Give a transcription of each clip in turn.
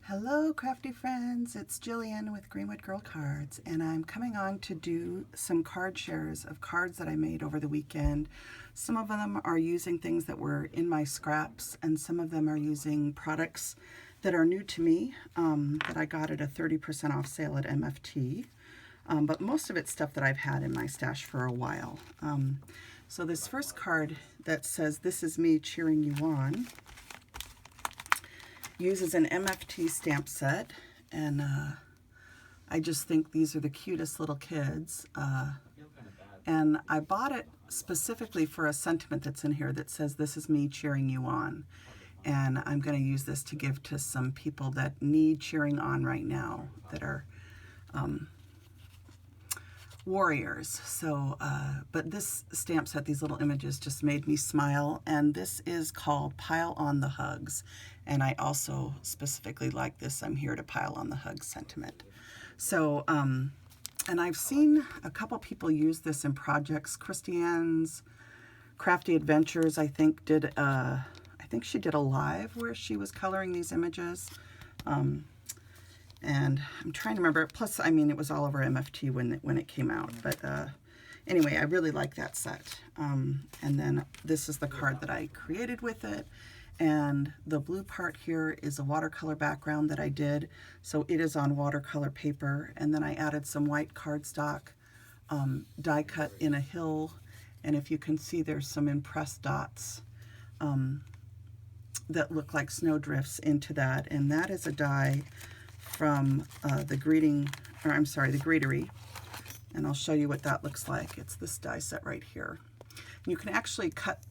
Hello crafty friends, it's Jillian with Greenwood Girl Cards, and I'm coming on to do some card shares of cards that I made over the weekend. Some of them are using things that were in my scraps, and some of them are using products that are new to me that I got at a 30% off sale at MFT. But most of it's stuff that I've had in my stash for a while. So this first card that says, "This is me cheering you on," uses an MFT stamp set, and I just think these are the cutest little kids. And I bought it specifically for a sentiment that's in here that says, "This is me cheering you on." And I'm going to use this to give to some people that need cheering on right now, that are warriors. So, but this stamp set, these little images just made me smile, and this is called Pile on the Hugs. And I also specifically like this "I'm here to pile on the hugs" sentiment. So, and I've seen a couple people use this in projects. Kristanne's Crafty Adventures, I think, she did a live where she was coloring these images. And I'm trying to remember. Plus, I mean, it was all over MFT when it came out. But anyway, I really like that set. And then this is the card that I created with it. And the blue part here is a watercolor background that I did. So it is on watercolor paper. And then I added some white cardstock, die cut in a hill. And if you can see, there's some impressed dots that look like snowdrifts into that. And that is a die from the Greetery. And I'll show you what that looks like. It's this die set right here. And you can actually cut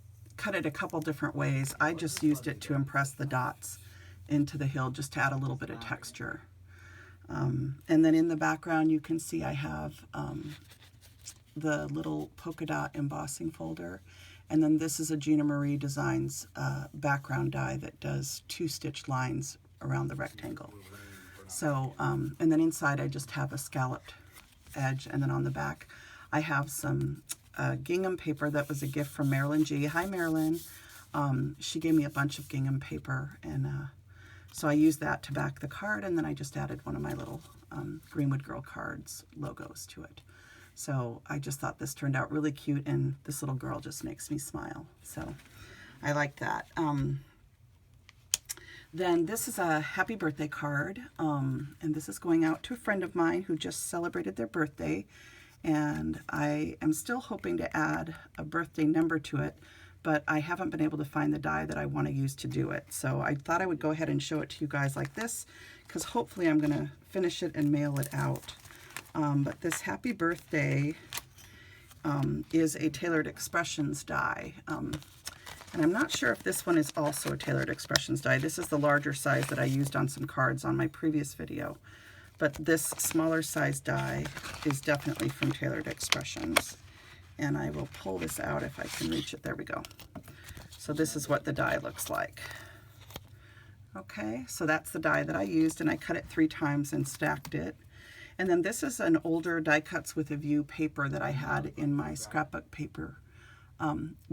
it a couple different ways. I just used it to impress the dots into the hill, just to add a little bit of texture. And then in the background, you can see I have the little polka dot embossing folder. And then this is a Gina Marie Designs background die that does 2-stitch lines around the rectangle. So, and then inside I just have a scalloped edge, and then on the back I have some gingham paper that was a gift from Marilyn G. Hi Marilyn. She gave me a bunch of gingham paper, and so I used that to back the card, and then I just added one of my little Greenwood Girl Cards logos to it. So I just thought this turned out really cute, and this little girl just makes me smile. So I like that. Then this is a happy birthday card, and this is going out to a friend of mine who just celebrated their birthday, and I am still hoping to add a birthday number to it, but I haven't been able to find the die that I want to use to do it. So I thought I would go ahead and show it to you guys like this, because hopefully I'm going to finish it and mail it out. But this happy birthday is a Tailored Expressions die. And I'm not sure if this one is also a Tailored Expressions die. This is the larger size that I used on some cards on my previous video. But this smaller size die is definitely from Tailored Expressions. And I will pull this out if I can reach it. There we go. So this is what the die looks like. Okay, so that's the die that I used, and I cut it 3 times and stacked it. And then this is an older die cuts with a view paper that I had in my scrapbook paper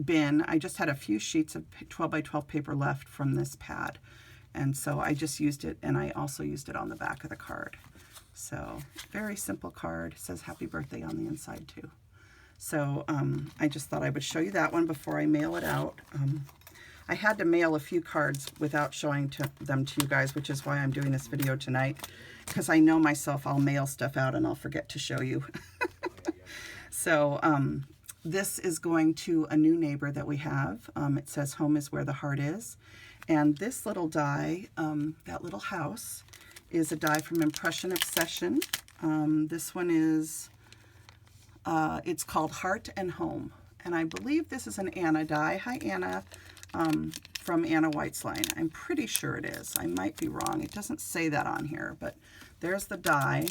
bin. I just had a few sheets of 12 by 12 paper left from this pad, and so I just used it, and I also used it on the back of the card. So very simple card. It says happy birthday on the inside too. So I just thought I would show you that one before I mail it out. I had to mail a few cards without showing them to you guys, which is why I'm doing this video tonight, because I know myself, I'll mail stuff out and I'll forget to show you. So this is going to a new neighbor that we have. It says "Home is where the heart is." And this little die, that little house, is a die from Impression Obsession. This one is, it's called Heart and Home. And I believe this is an Anna die. Hi Anna, from Anna White's line. I'm pretty sure it is. I might be wrong. It doesn't say that on here, but there's the die.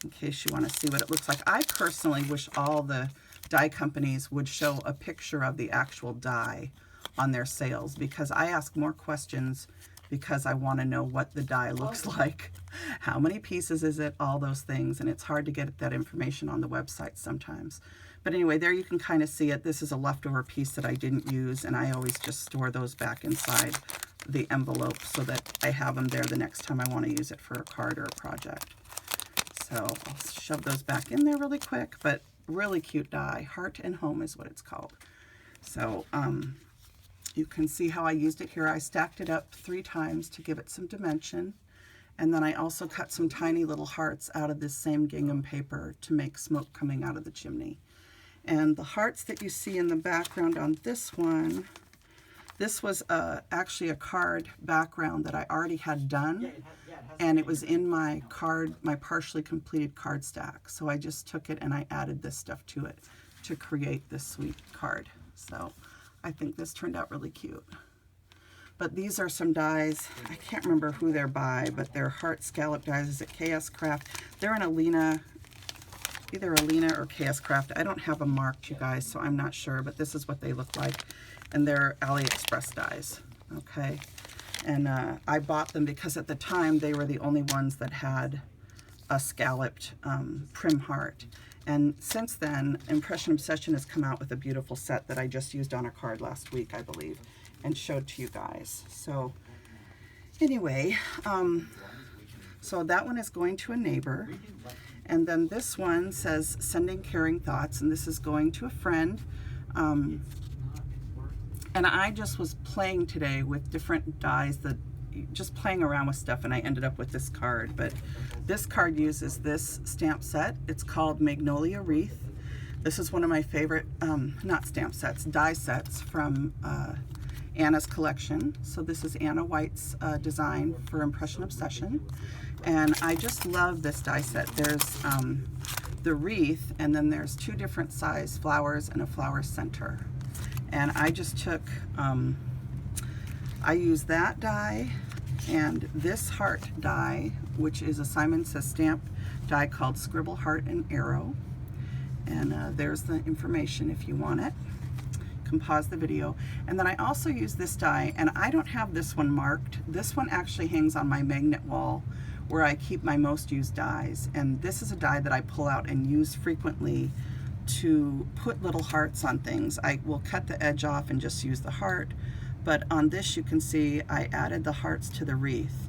In case you want to see what it looks like. I personally wish all the die companies would show a picture of the actual die on their sales, because I ask more questions because I want to know what the die looks like. How many pieces is it? All those things. And it's hard to get that information on the website sometimes. But anyway, there you can kind of see it. This is a leftover piece that I didn't use, and I always just store those back inside the envelope so that I have them there the next time I want to use it for a card or a project. So I'll shove those back in there really quick, but really cute die. Heart and Home is what it's called. So you can see how I used it here. I stacked it up 3 times to give it some dimension. And then I also cut some tiny little hearts out of this same gingham paper to make smoke coming out of the chimney. And the hearts that you see in the background on this one, this was actually a card background that I already had done, and it was in my partially completed card stack. So I just took it and I added this stuff to it to create this sweet card. So I think this turned out really cute. But these are some dies. I can't remember who they're by, but they're heart scallop dies. Is it KS Craft? They're in Alina, either Alina or KS Craft. I don't have them marked, you guys, so I'm not sure, but this is what they look like. And they're AliExpress dies, okay? And I bought them because at the time they were the only ones that had a scalloped prim heart. And since then, Impression Obsession has come out with a beautiful set that I just used on a card last week, I believe, and showed to you guys. So anyway, so that one is going to a neighbor. And then this one says Sending Caring Thoughts, and this is going to a friend. And I just was playing today with different dies, just playing around with stuff, and I ended up with this card. But this card uses this stamp set. It's called Magnolia Wreath. This is one of my favorite, not stamp sets, die sets from Anna's collection. So this is Anna White's design for Impression Obsession. And I just love this die set. There's the wreath, and then there's 2 different size flowers and a flower center. And I just took, I used that die and this heart die, which is a Simon Says Stamp die called Scribble Heart and Arrow. And there's the information if you want it. You can pause the video. And then I also use this die, and I don't have this one marked. This one actually hangs on my magnet wall where I keep my most used dies. And this is a die that I pull out and use frequently to put little hearts on things. I will cut the edge off and just use the heart, but on this you can see I added the hearts to the wreath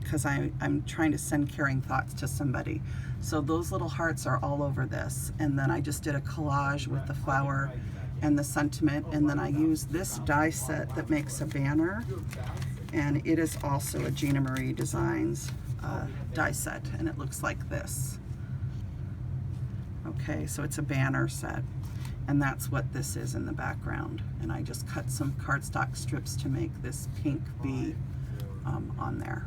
because I'm trying to send caring thoughts to somebody. So those little hearts are all over this, and then I just did a collage with the flower and the sentiment, and then I used this die set that makes a banner, and it is also a Gina Marie Designs die set, and it looks like this. Okay, so it's a banner set, and that's what this is in the background. And I just cut some cardstock strips to make this pink bee on there.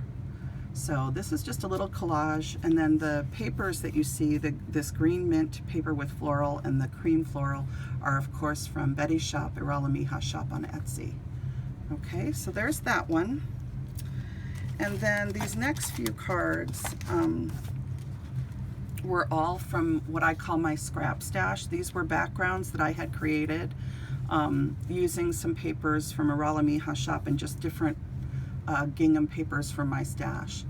So this is just a little collage, and then the papers that you see, this green mint paper with floral and the cream floral are of course from Betty's shop, Irala Miha's shop on Etsy. Okay, so there's that one. And then these next few cards, were all from what I call my scrap stash. These were backgrounds that I had created using some papers from Irala Miha's shop and just different gingham papers from my stash.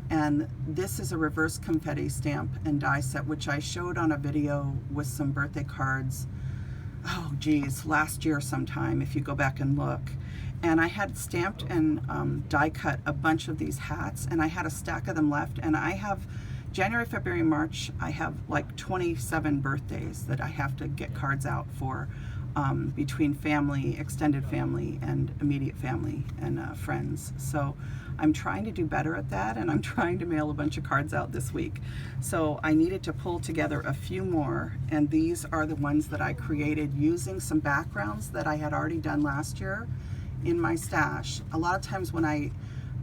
And this is a reverse confetti stamp and die set, which I showed on a video with some birthday cards, oh geez, last year sometime, if you go back and look. And I had stamped and die cut a bunch of these hats, and I had a stack of them left, and I have January, February, March, I have like 27 birthdays that I have to get cards out for between family, extended family, and immediate family and friends. So I'm trying to do better at that, and I'm trying to mail a bunch of cards out this week. So I needed to pull together a few more, and these are the ones that I created using some backgrounds that I had already done last year in my stash. A lot of times when I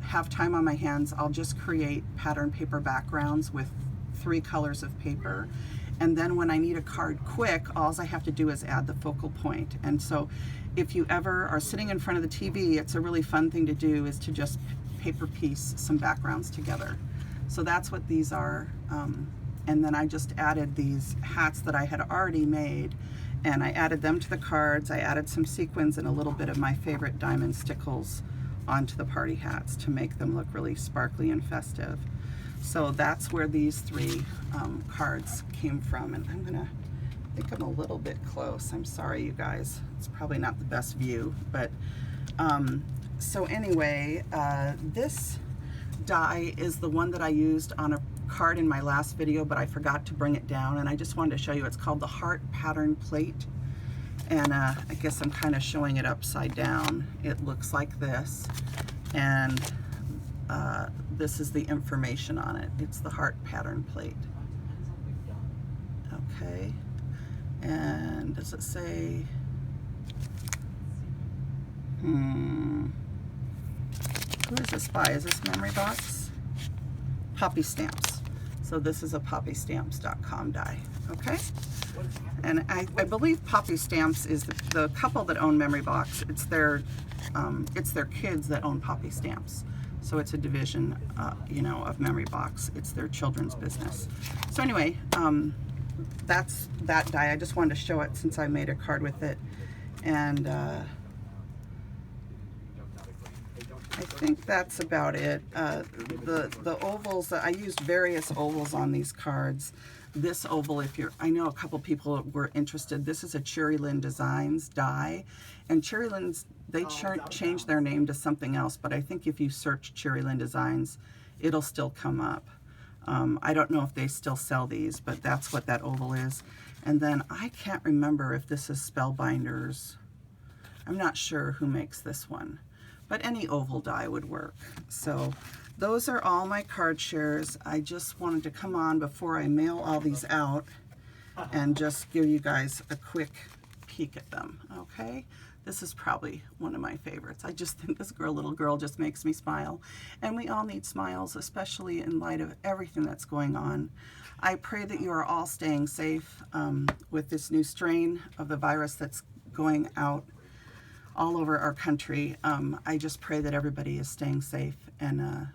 have time on my hands, I'll just create pattern paper backgrounds with 3 colors of paper, and then when I need a card quick, all I have to do is add the focal point. And so if you ever are sitting in front of the TV, it's a really fun thing to do, is to just paper piece some backgrounds together. So that's what these are. And then I just added these hats that I had already made, and I added them to the cards. I added some sequins and a little bit of my favorite diamond stickles onto the party hats to make them look really sparkly and festive. So that's where these 3 cards came from. And I think I'm a little bit close. I'm sorry, you guys. It's probably not the best view, but So anyway, this die is the one that I used on a card in my last video, but I forgot to bring it down, and I just wanted to show you. It's called the Heart Pattern Plate, and I guess I'm kind of showing it upside down. It looks like this, and this is the information on it. It's the Heart Pattern Plate. Okay, and does it say, who is this by? Is this Memory Box? Poppy Stamps. So this is a poppystamps.com die, okay? And I believe Poppy Stamps is the couple that own Memory Box. It's their kids that own Poppy Stamps. So it's a division, you know, of Memory Box. It's their children's business. So anyway, that's that die. I just wanted to show it since I made a card with it. And I think that's about it. The ovals, I used various ovals on these cards. This oval, I know a couple people were interested. This is a Cherry Lynn Designs die, and Cherry Lynn's, they changed their name to something else, but I think if you search Cherry Lynn Designs, it'll still come up. I don't know if they still sell these, but that's what that oval is. And then I can't remember if this is Spellbinders. I'm not sure who makes this one, but any oval die would work. So those are all my card shares. I just wanted to come on before I mail all these out and just give you guys a quick peek at them, okay? This is probably one of my favorites. I just think this little girl just makes me smile. And we all need smiles, especially in light of everything that's going on. I pray that you are all staying safe with this new strain of the virus that's going out all over our country. I just pray that everybody is staying safe and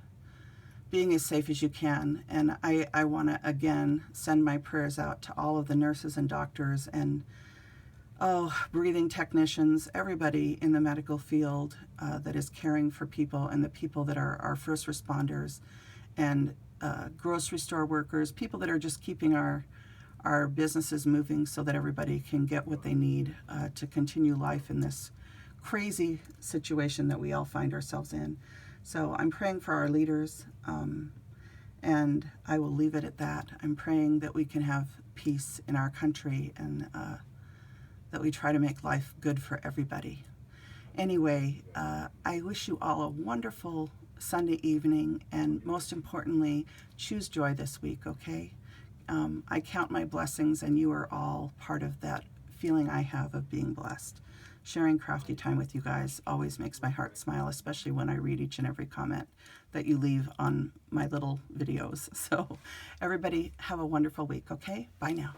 being as safe as you can. And I want to again send my prayers out to all of the nurses and doctors and breathing technicians, everybody in the medical field that is caring for people, and the people that are our first responders, and grocery store workers, people that are just keeping our businesses moving so that everybody can get what they need to continue life in this crazy situation that we all find ourselves in. So I'm praying for our leaders, and I will leave it at that. I'm praying that we can have peace in our country, and that we try to make life good for everybody. Anyway, I wish you all a wonderful Sunday evening, and most importantly, choose joy this week, okay? I count my blessings, and you are all part of that feeling I have of being blessed. Sharing crafty time with you guys always makes my heart smile, especially when I read each and every comment that you leave on my little videos. So everybody have a wonderful week, okay? Bye now.